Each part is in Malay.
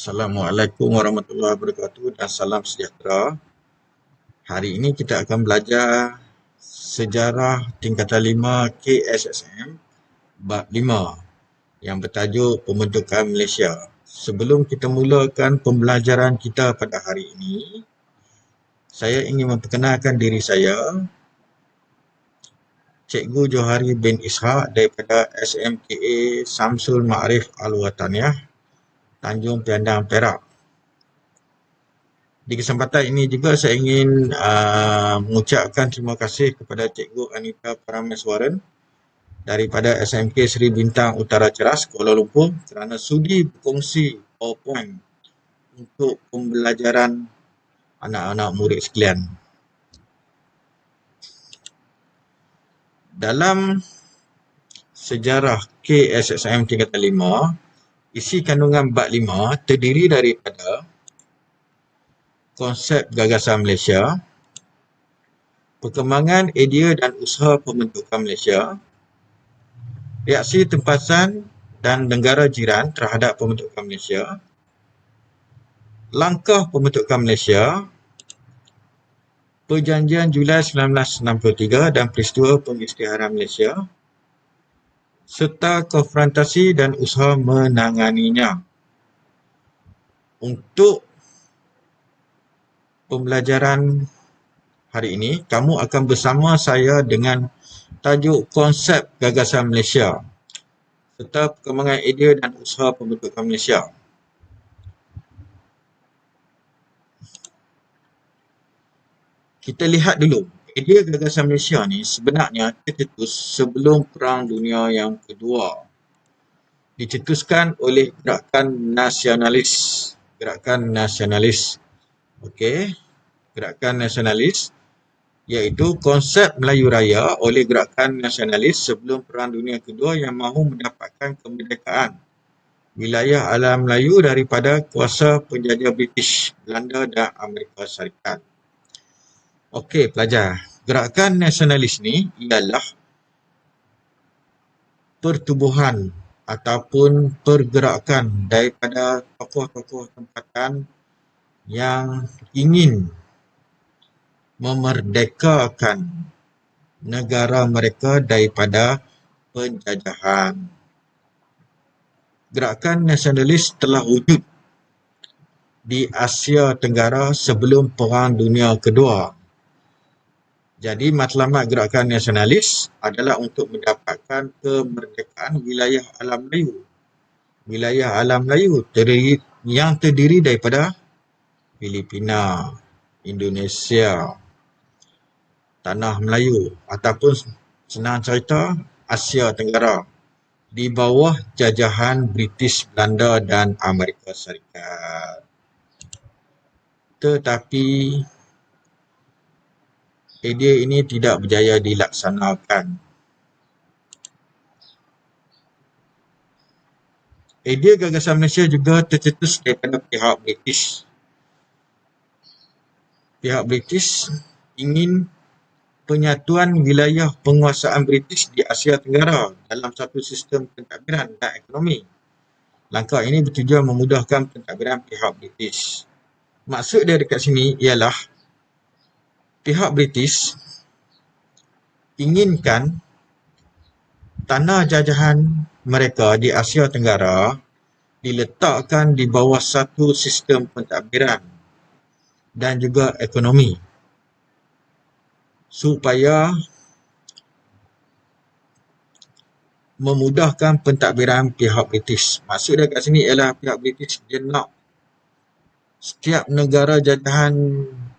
Assalamualaikum warahmatullahi wabarakatuh dan salam sejahtera. Hari ini kita akan belajar sejarah tingkatan 5 KSSM bab 5 yang bertajuk pembentukan Malaysia. Sebelum kita mulakan pembelajaran kita pada hari ini, saya ingin memperkenalkan diri saya, Cikgu Johari bin Ishaq daripada SMKA Samsul Ma'arif Al-Wataniyah, Tanjung Piandang, Perak. Di kesempatan ini juga saya ingin mengucapkan terima kasih kepada Cikgu Anita Parameswaran daripada SMK Seri Bintang Utara Ceras, Kuala Lumpur kerana sudi berkongsi PowerPoint untuk pembelajaran anak-anak murid sekalian. Dalam sejarah KSSM tingkatan 5, isi kandungan bab 5 terdiri daripada konsep gagasan Malaysia, perkembangan idea dan usaha pembentukan Malaysia, reaksi tempasan dan negara jiran terhadap pembentukan Malaysia, langkah pembentukan Malaysia, Perjanjian Julai 1963 dan peristiwa pengisytiharan Malaysia, serta konfrontasi dan usaha menanganinya. Untuk pembelajaran hari ini, kamu akan bersama saya dengan tajuk konsep gagasan Malaysia serta perkembangan idea dan usaha pembentukan Malaysia. Kita lihat dulu, idea gagasan Malaysia ni sebenarnya tercetus sebelum Perang Dunia yang Kedua. Dicetuskan oleh gerakan nasionalis. Okey, gerakan nasionalis iaitu konsep Melayu Raya oleh gerakan nasionalis sebelum Perang Dunia Kedua yang mahu mendapatkan kemerdekaan wilayah alam Melayu daripada kuasa penjajah British, Belanda dan Amerika Syarikat. Okey pelajar, gerakan nasionalis ni ialah pertubuhan ataupun pergerakan daripada tokoh-tokoh tempatan yang ingin memerdekakan negara mereka daripada penjajahan. Gerakan nasionalis telah wujud di Asia Tenggara sebelum Perang Dunia Kedua. Jadi matlamat gerakan nasionalis adalah untuk mendapatkan kemerdekaan wilayah alam Melayu. Wilayah alam Melayu yang terdiri daripada Filipina, Indonesia, Tanah Melayu ataupun senang cerita Asia Tenggara di bawah jajahan British, Belanda dan Amerika Syarikat. Tetapi idea ini tidak berjaya dilaksanakan. Idea gagasan Malaysia juga tercetus daripada pihak British. Pihak British ingin penyatuan wilayah penguasaan British di Asia Tenggara dalam satu sistem pentadbiran dan ekonomi. Langkah ini bertujuan memudahkan pentadbiran pihak British. Maksud dia dekat sini ialah pihak British inginkan tanah jajahan mereka di Asia Tenggara diletakkan di bawah satu sistem pentadbiran dan juga ekonomi supaya memudahkan pentadbiran pihak British. Maksud dia kat sini ialah pihak British dia nak setiap negara jajahan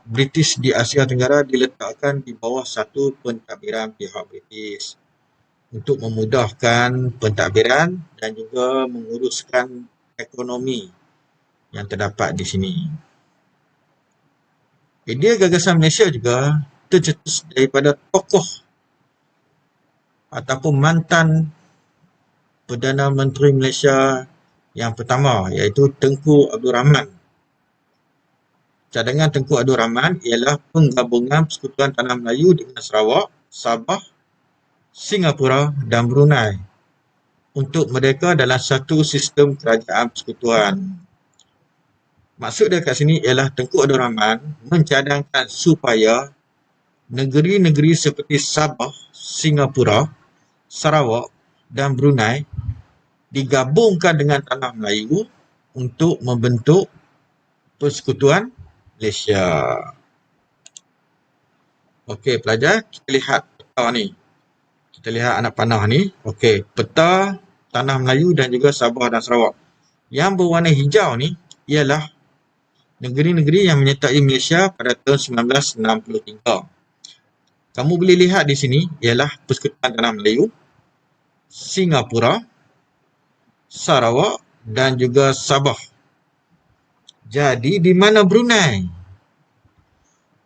British di Asia Tenggara diletakkan di bawah satu pentadbiran pihak British untuk memudahkan pentadbiran dan juga menguruskan ekonomi yang terdapat di sini. Idea gagasan Malaysia juga tercetus daripada tokoh ataupun mantan Perdana Menteri Malaysia yang pertama iaitu Tengku Abdul Rahman. Cadangan Tengku Abdul Rahman ialah penggabungan Persekutuan Tanah Melayu dengan Sarawak, Sabah, Singapura dan Brunei untuk merdeka dalam satu sistem kerajaan persekutuan. Maksud dia kat sini ialah Tengku Abdul Rahman mencadangkan supaya negeri-negeri seperti Sabah, Singapura, Sarawak dan Brunei digabungkan dengan tanah Melayu untuk membentuk Persekutuan Malaysia. Okey, pelajar, kita lihat peta ni. Kita lihat anak panah ni. Okey, peta tanah Melayu dan juga Sabah dan Sarawak. Yang berwarna hijau ni ialah negeri-negeri yang menyertai Malaysia pada tahun 1963. Kamu boleh lihat di sini ialah Persekutuan Tanah Melayu, Singapura, Sarawak dan juga Sabah. Jadi di mana Brunei?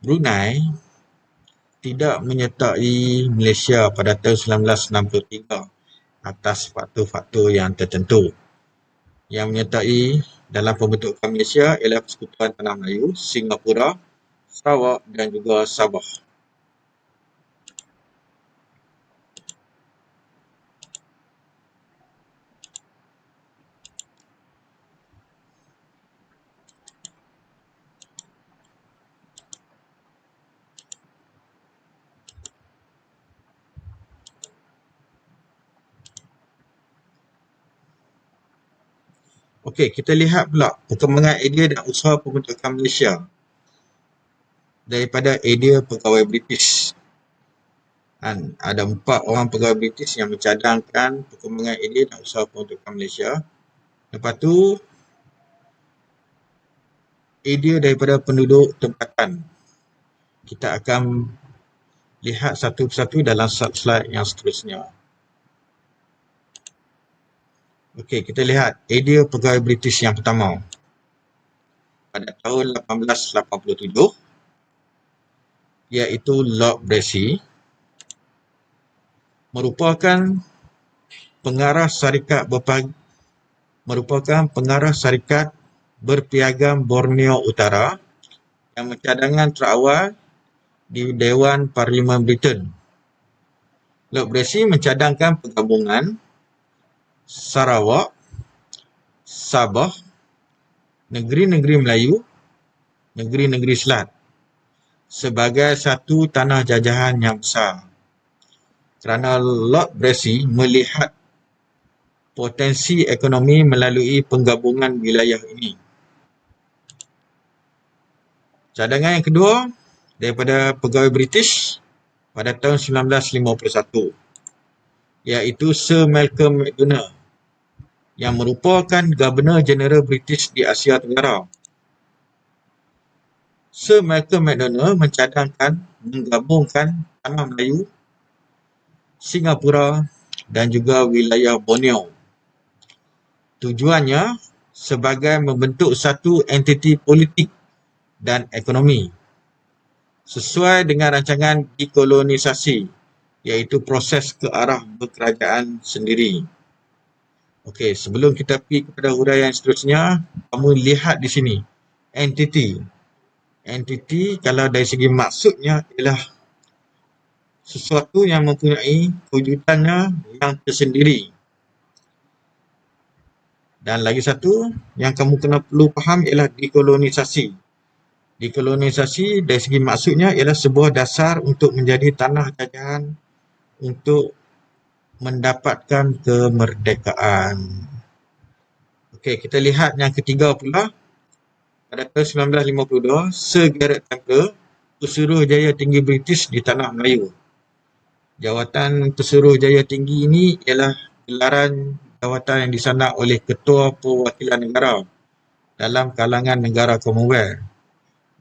Brunei tidak menyertai Malaysia pada tahun 1963 atas faktor-faktor yang tertentu. Yang menyertai dalam pembentukan Malaysia ialah Persekutuan Tanah Melayu, Singapura, Sarawak dan juga Sabah. Okey, kita lihat pula perkembangan idea dan usaha pembentukan Malaysia daripada idea pegawai British. Ada 4 orang pegawai British yang mencadangkan perkembangan idea dan usaha pembentukan Malaysia. Lepas tu, idea daripada penduduk tempatan. Kita akan lihat satu persatu dalam slide yang seterusnya. Okey, kita lihat idea pegawai British yang pertama. Pada tahun 1887, iaitu Lord Brassey, merupakan pengarah syarikat berpiagam Borneo Utara yang mencadangkan terawal di Dewan Parlimen Britain. Lord Brassey mencadangkan penggabungan Sarawak, Sabah, negeri-negeri Melayu, negeri-negeri Selat sebagai satu tanah jajahan yang besar. Kerana Lord Brassey melihat potensi ekonomi melalui penggabungan wilayah ini. Cadangan yang kedua daripada pegawai British pada tahun 1951, iaitu Sir Malcolm Macdonald yang merupakan Governor Jeneral British di Asia Tenggara. Sir Malcolm Macdonald mencadangkan menggabungkan tanah Melayu, Singapura dan juga wilayah Borneo. Tujuannya sebagai membentuk satu entiti politik dan ekonomi sesuai dengan rancangan dekolonisasi, iaitu proses ke arah berkerajaan sendiri. Okey, sebelum kita pergi kepada huraian seterusnya, kamu lihat di sini entiti. Entiti kalau dari segi maksudnya ialah sesuatu yang mempunyai kewujudannya yang tersendiri. Dan lagi satu yang kamu kena perlu faham ialah dekolonisasi. Dekolonisasi dari segi maksudnya ialah sebuah dasar untuk menjadi tanah jajahan untuk mendapatkan kemerdekaan. Okey, kita lihat yang ketiga pula. Pada tahun 1952, Sir Garrett Templer, Pesuruhjaya Tinggi British di Tanah Melayu. Jawatan Pesuruhjaya Tinggi ini ialah gelaran jawatan yang disanak oleh Ketua Perwakilan Negara dalam kalangan negara Commonwealth.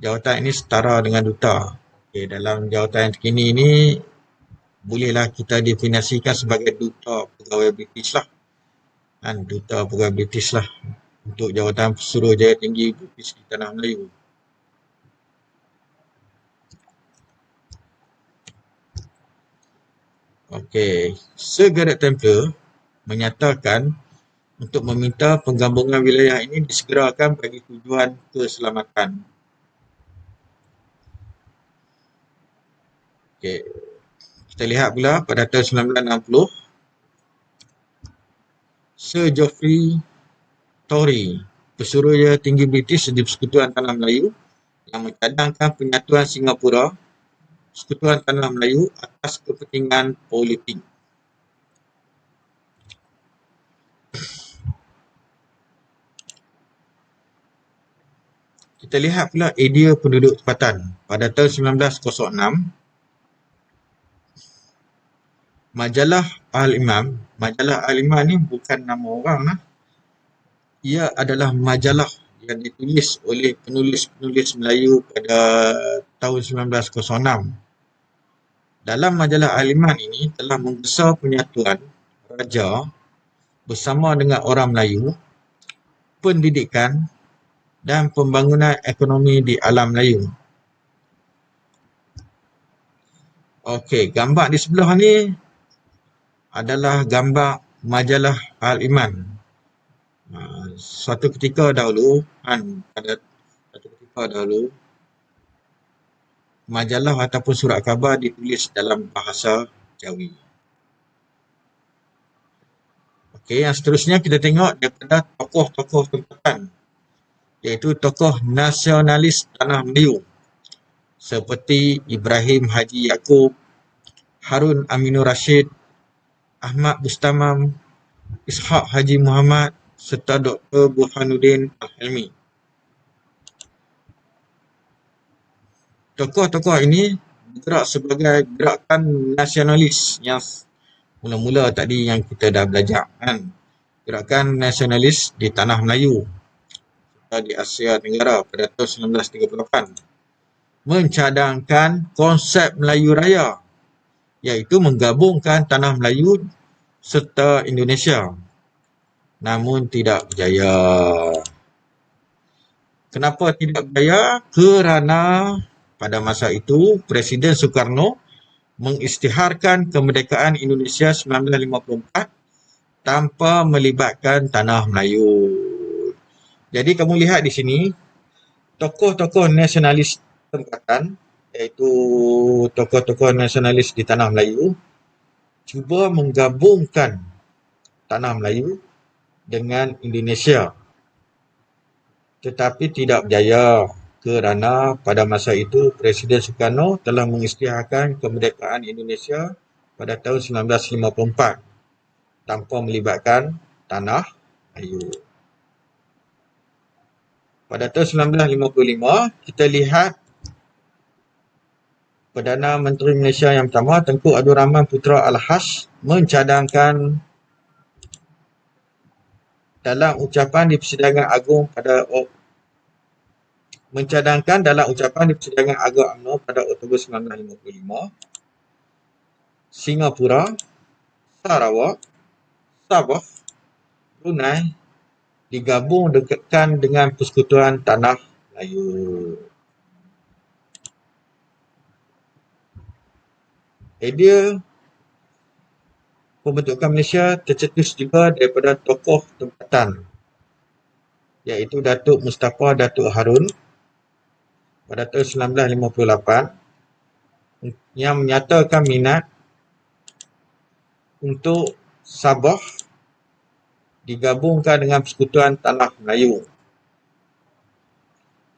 Jawatan ini setara dengan duta. Okay, dalam jawatan yang terkini ini, bolehlah kita definisikan sebagai duta pegawai British lah. Duta pegawai British lah untuk jawatan Pesuruhjaya Tinggi British di Tanah Melayu. Okey, Sir Garrett Templer menyatakan untuk meminta penggabungan wilayah ini disegerakan bagi tujuan keselamatan. Okey, kita lihat pula pada tahun 1960, Sir Geoffrey Tory Pesuruhjaya tinggi British di Persekutuan Tanah Melayu yang mencadangkan penyatuan Singapura, Persekutuan Tanah Melayu atas kepentingan politik. Kita lihat pula idea penduduk tempatan. Pada tahun 1906, Majalah Al-Imam ni bukan nama orang lah. Ia adalah majalah yang ditulis oleh penulis-penulis Melayu pada tahun 1906. Dalam majalah Al-Imam ini telah menggesa penyatuan raja bersama dengan orang Melayu, pendidikan dan pembangunan ekonomi di alam Melayu. Okey, gambar di sebelah ni adalah gambar majalah Al-Iman. Suatu ketika dahulu, majalah ataupun surat khabar ditulis dalam bahasa Jawi. Okey, yang seterusnya kita tengok daripada tokoh-tokoh tempatan, iaitu tokoh nasionalis Tanah Melayu seperti Ibrahim Haji Yaakob, Harun Aminur Rashid, Ahmad Bustamam, Ishaq Haji Muhammad serta Dr. Burhanuddin Al-Hilmi. Tokoh-tokoh ini bergerak sebagai gerakan nasionalis yang mula-mula tadi yang kita dah belajar kan. Gerakan nasionalis di Tanah Melayu serta di Asia Tenggara pada tahun 1938 mencadangkan konsep Melayu Raya, iaitu menggabungkan Tanah Melayu serta Indonesia, namun tidak berjaya. Kenapa tidak berjaya? Kerana pada masa itu Presiden Soekarno mengisytiharkan kemerdekaan Indonesia 1954 tanpa melibatkan Tanah Melayu. Jadi kamu lihat di sini tokoh-tokoh nasionalis tempatan, iaitu tokoh-tokoh nasionalis di Tanah Melayu, cuba menggabungkan Tanah Melayu dengan Indonesia, tetapi tidak berjaya kerana pada masa itu Presiden Soekarno telah mengisytiharkan kemerdekaan Indonesia pada tahun 1954 tanpa melibatkan Tanah Melayu. Pada tahun 1955 kita lihat Perdana Menteri Malaysia yang pertama, Tengku Abdul Rahman Putra Al-Hash, mencadangkan dalam ucapan di Persidangan Agung UMNO pada Oktober 1955, Singapura, Sarawak, Sabah, Brunei digabung dekatkan dengan Persekutuan Tanah Melayu. Idea pembentukan Malaysia tercetus juga daripada tokoh tempatan, iaitu Datuk Mustafa Datuk Harun pada tahun 1958 yang menyatakan minat untuk Sabah digabungkan dengan Persekutuan Tanah Melayu.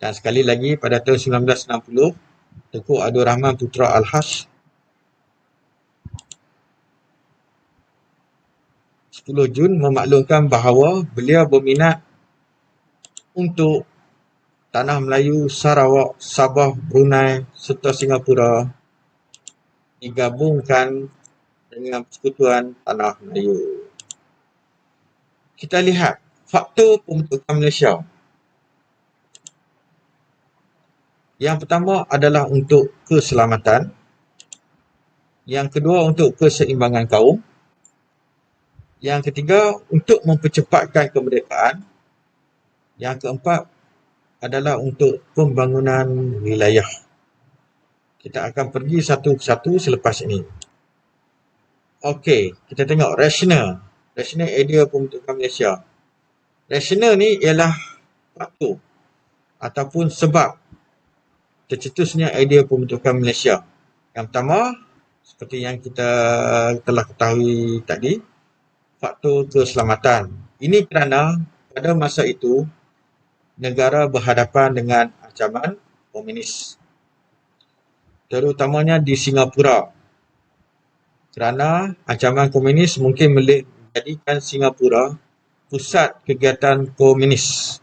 Dan sekali lagi pada tahun 1960, Tengku Abdul Rahman Putra Al-Hash 10 Jun memaklumkan bahawa beliau berminat untuk Tanah Melayu, Sarawak, Sabah, Brunei serta Singapura digabungkan dengan Persekutuan Tanah Melayu. Kita lihat faktor pembentukan Malaysia. Yang pertama adalah untuk keselamatan. Yang kedua untuk keseimbangan kaum. Yang ketiga untuk mempercepatkan kemerdekaan. Yang keempat adalah untuk pembangunan wilayah. Kita akan pergi satu persatu selepas ini. Okey, kita tengok rasional idea pembentukan Malaysia. Rasional ni ialah faktor ataupun sebab tercetusnya idea pembentukan Malaysia. Yang pertama, seperti yang kita telah ketahui tadi, faktor keselamatan. Ini kerana pada masa itu negara berhadapan dengan ancaman komunis, terutamanya di Singapura, kerana ancaman komunis mungkin menjadikan Singapura pusat kegiatan komunis.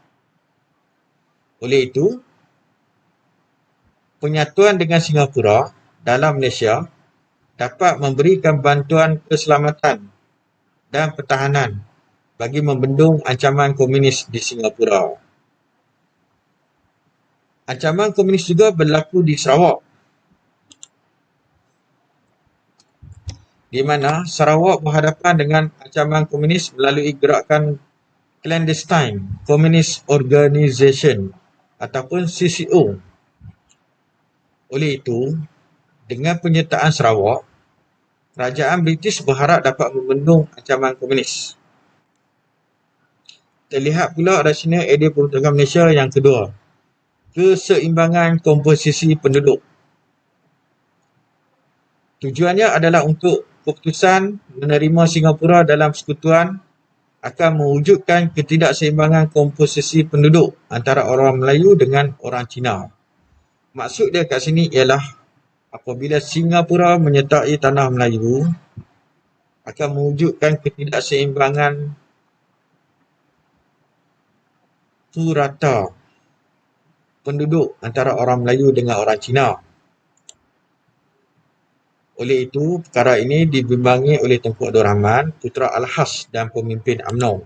Oleh itu, penyatuan dengan Singapura dalam Malaysia dapat memberikan bantuan keselamatan dan pertahanan bagi membendung ancaman komunis di Singapura. Ancaman komunis juga berlaku di Sarawak, di mana Sarawak berhadapan dengan ancaman komunis melalui gerakan Clandestine Communist Organisation ataupun CCO. Oleh itu, dengan penyertaan Sarawak, kerajaan British berharap dapat membendung ancaman komunis. Terlihat pula rasional idea pembentukan Malaysia yang kedua, keseimbangan komposisi penduduk. Tujuannya adalah untuk keputusan menerima Singapura dalam persekutuan akan mewujudkan ketidakseimbangan komposisi penduduk antara orang Melayu dengan orang Cina. Maksud dia kat sini ialah apabila Singapura menyertai tanah Melayu, akan mewujudkan ketidakseimbangan purata penduduk antara orang Melayu dengan orang Cina. Oleh itu, perkara ini dibimbangi oleh Tunku Abdul Rahman, Putera Al-Has dan pemimpin UMNO.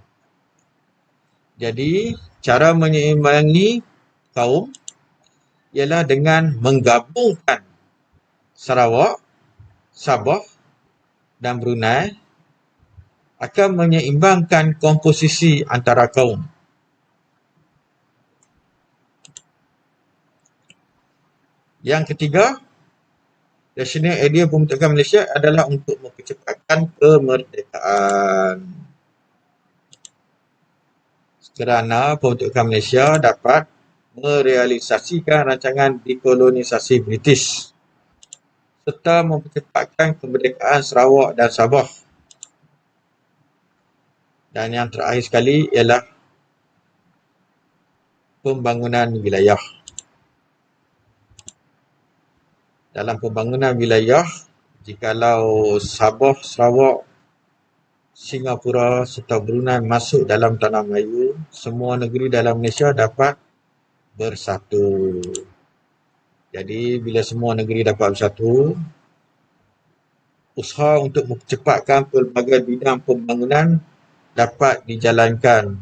Jadi, cara menyeimbangi kaum ialah dengan menggabungkan Sarawak, Sabah dan Brunei akan menyeimbangkan komposisi antara kaum. Yang ketiga, rasional idea pembentukan Malaysia adalah untuk mempercepatkan kemerdekaan. Kerana pembentukan Malaysia dapat merealisasikan rancangan dekolonisasi British serta mempercepatkan kemerdekaan Sarawak dan Sabah. Dan yang terakhir sekali ialah pembangunan wilayah. Dalam pembangunan wilayah, jikalau Sabah, Sarawak, Singapura serta Brunei masuk dalam tanah Melayu, semua negeri dalam Malaysia dapat bersatu. Jadi bila semua negeri dapat bersatu, usaha untuk mempercepatkan pelbagai bidang pembangunan dapat dijalankan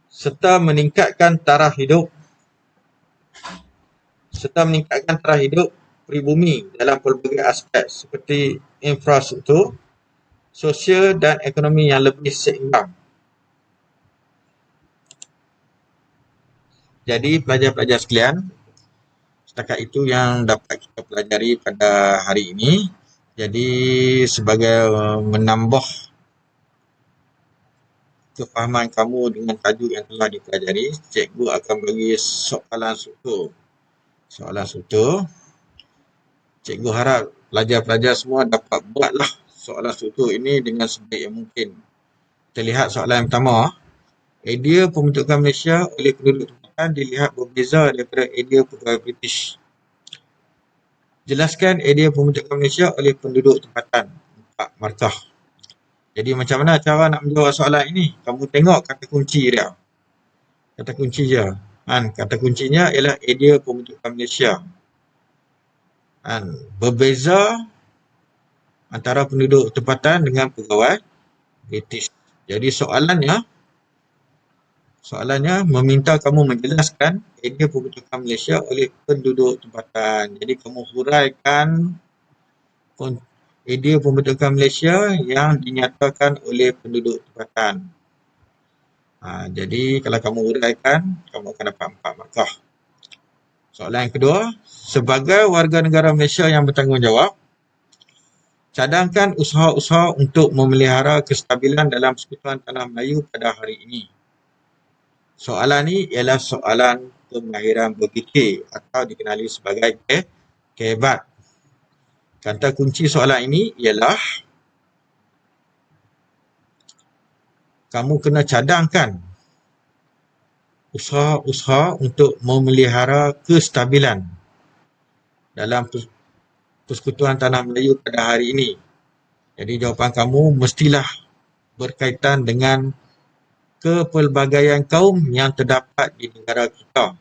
serta meningkatkan taraf hidup pribumi dalam pelbagai aspek seperti infrastruktur, sosial dan ekonomi yang lebih seimbang. Jadi pelajar-pelajar sekalian, setakat itu yang dapat kita pelajari pada hari ini. Jadi sebagai menambah kefahaman kamu dengan tajuk yang telah dipelajari, cikgu akan bagi soalan struktur. Cikgu harap pelajar-pelajar semua dapat buatlah soalan struktur ini dengan sebaik yang mungkin. Kita lihat soalan yang pertama. Idea pembentukan Malaysia oleh penduduk tempatan dilihat berbeza daripada idea pegawai British. Jelaskan idea pembentukan Malaysia oleh penduduk tempatan. 4 markah. Jadi macam mana cara nak menjawab soalan ini? Kamu tengok kata kunci dia. Kata kunci je. Kata kuncinya ialah idea pembentukan Malaysia. Berbeza antara penduduk tempatan dengan pegawai British. Jadi soalannya meminta kamu menjelaskan idea pembentukan Malaysia oleh penduduk tempatan. Jadi kamu huraikan idea pembentukan Malaysia yang dinyatakan oleh penduduk tempatan. Jadi kalau kamu huraikan, kamu akan dapat 4 markah. Soalan yang kedua, sebagai warga negara Malaysia yang bertanggungjawab, cadangkan usaha-usaha untuk memelihara kestabilan dalam persekutuan tanah Melayu pada hari ini. Soalan ini ialah soalan kemahiran berfikir atau dikenali sebagai kebat. Kata kunci soalan ini ialah kamu kena cadangkan usaha-usaha untuk memelihara kestabilan dalam Persekutuan Tanah Melayu pada hari ini. Jadi jawapan kamu mestilah berkaitan dengan kepelbagaian kaum yang terdapat di negara kita.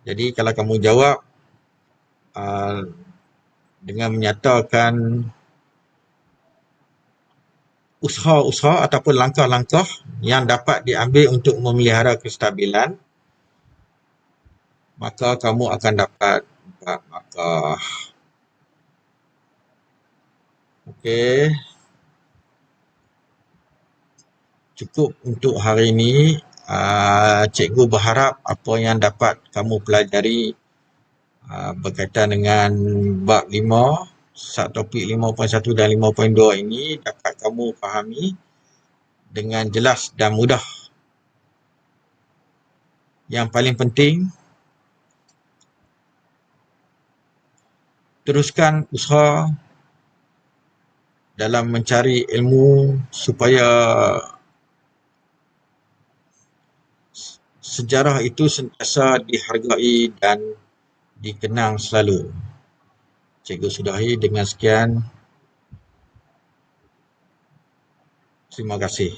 Jadi kalau kamu jawab dengan menyatakan usaha-usaha ataupun langkah-langkah yang dapat diambil untuk memelihara kestabilan, maka kamu akan dapat 4 markah. Okey. Cukup untuk hari ini. Cikgu berharap apa yang dapat kamu pelajari berkaitan dengan bab 5, subtopik 5.1 dan 5.2 ini dapat kamu fahami dengan jelas dan mudah. Yang paling penting, teruskan usaha dalam mencari ilmu supaya sejarah itu sentiasa dihargai dan dikenang selalu. Cikgu sudahi dengan sekian. Terima kasih.